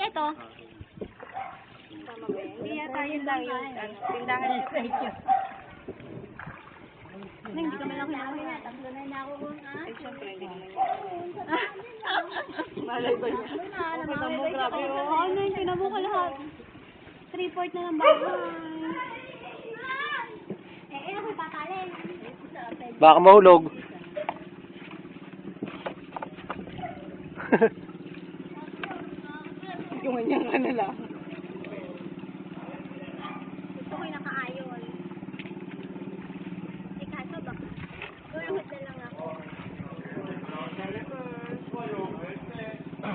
ito. Tama ba yan? Hindi yata yun lang yung tindahan niya. Hindi kami lang kinakain. Tatlo na nakukuha nga. Ay, syempre, hindi naman yun. Malay ba niya? Kita mo, grabe. Ano yung tinamo ko lahat? 3/4 na lang bahay. Ako pakalin. Baka mahulog. Yung kanyang ano lang. Gusto ko yung nakaayon. Kaso ba? Gulungan na lang ako.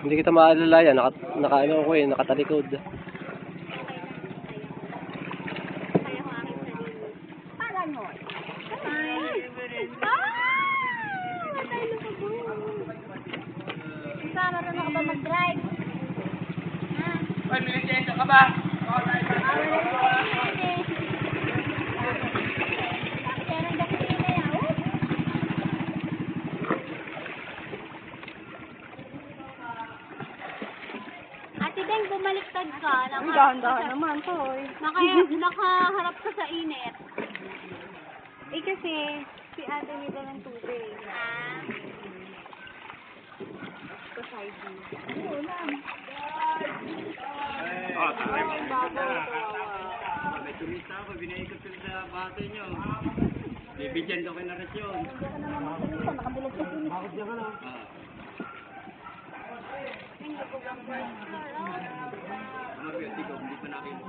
Hindi kita maalala yan. Naka-ano ko eh, nakatalikod. Kaya ko aking sarili. Pala mo. Matay na ka po. Marunong ka ba mag-drive? Ay, may lisensya ka ba? Ate Deng, bumaliktad ka. Ang dahan-dahan naman, toy. Nakaharap ka sa init. Eh kasi, si ate nito ng tubig. Sa side view. Oo lang. Oh, tayo mo. May turista ako, binaikot ko sa bate nyo. Bibigyan ko kayo na rasyon. Nakabulag sa init. Ano ba yun? Ikaw, hindi pa nakita.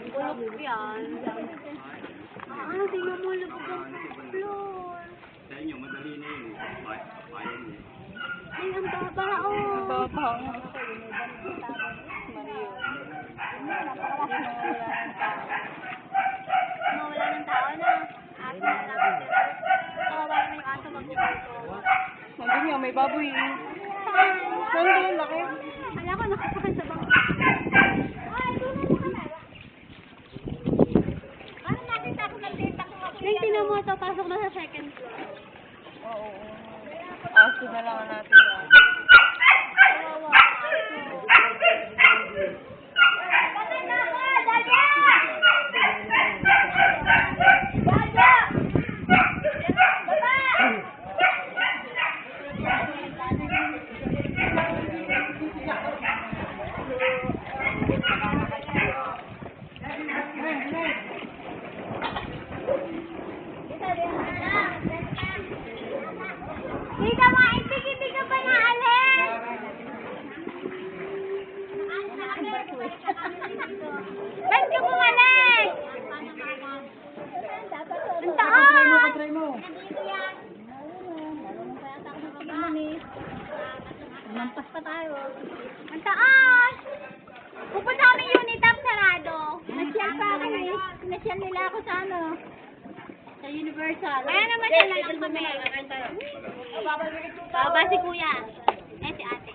Bulok yan. Tingnan mo, labog ang floor. Sa inyo, madali na yun. Papayan niya. Ay, ang baba, oh. Baba. Mawala ng tao na. Aso na lang. Kawawa mo yung aso magpupunto. Nandun nga, may baboy. Saan? Nandun, laki. Kala ko nakasakay sa bangka. Ay, doon na ka na. Paano nakita ko ng data kung ako? Neng, tinan mo ito, pasok na sa second floor. Oo. Aso na lang natin. Kawawa. Dito mga itig-itig ka pa na alin! Ba't ka bumalik? Ang taas! Nandito yan. Mampas pa tayo. Ang taas! Pupunta kami Unitap sarado. Nasyal pa ako eh. Nasyal nila ako sa ano. Sa Universal. Kaya naman siya lang kami. Baba si kuya. Eh si ate.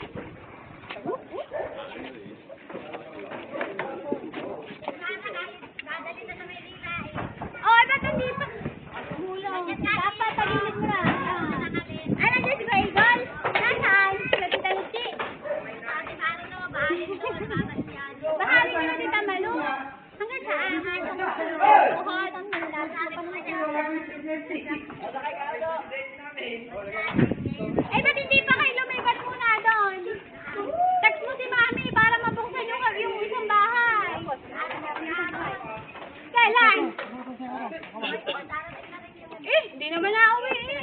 Oh, ba't hindi pa? Dapat pag-ilit mo na. Ano dyan si Baigol? Nasaan? Sa Tita Lucy. Bahalin nyo na Tita Malu. Hanggang saan? Buhod. Ang hirap. Eh, ba't hindi pa kayo lumipat muna doon? Text mo si Mami para mabuksan yung isang bahay. Kailan? Eh, hindi naman na uwi eh.